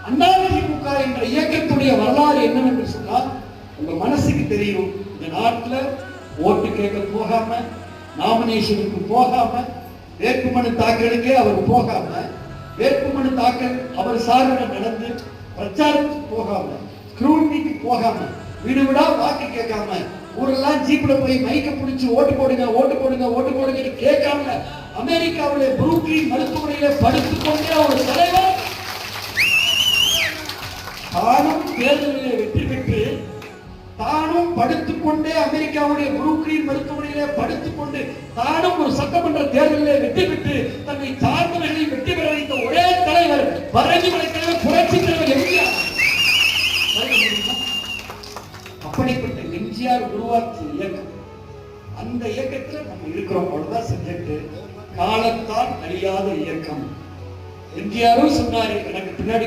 அதிமுக என்ற இயக்கத்துடைய வரலாறு என்னவென்று சொன்னால், உங்க மனசுக்கு தெரியும், இந்த நாட்டில் ஓட்டு கேட்க போகாம, நாமினேஷனுக்கு போகாம, வேட்புமனு தாக்கலுக்கே அவர் போகாம, வேட்புமனு தாக்கல் அவர் சார்பில் நடந்து பிரச்சாரத்துக்கு போகாம, ஸ்க்ரூட்டினிக்கு போகாம, வீடு வீடா வாக்கு கேட்காம, ஊரெல்லாம் ஜீப்ல போய் மைக்க பிடிச்சு ஓட்டு போடுங்க ஓட்டு போடுங்க ஓட்டு போடுங்க கேட்காம, அமெரிக்காவிலே புரூக்ளின் மருத்துவமனையில படுத்துக் கொண்டே ஒரு தலைவர் தானும் தேர்தலிலே வெற்றி பெற்று, தானும் படுத்துக் கொண்டே அமெரிக்காவுடைய புரூக்ளின் மருத்துவமனையிலே படுத்துக் கொண்டு, தானும் ஒரு சட்டமன்ற தேர்தலிலே வெற்றி பெற்று தன்னை சார்ந்தவர்களை வெற்றி பெற வைத்த ஒரே தலைவர் பரங்கிமலை தலைவர், புரட்சி தலைவர் எம்ஜிஆர். அப்படிப்பட்ட எம்ஜிஆர் உருவாக்கிய இயக்கம், அந்த இயக்கத்தில் நம்ம இருக்கிறோம். அவ்வளவுதான் சப்ஜெக்ட். காலத்தால் அழியாத இயக்கம். எம்ஜிஆரும் சொன்னாரு, எனக்கு பின்னாடி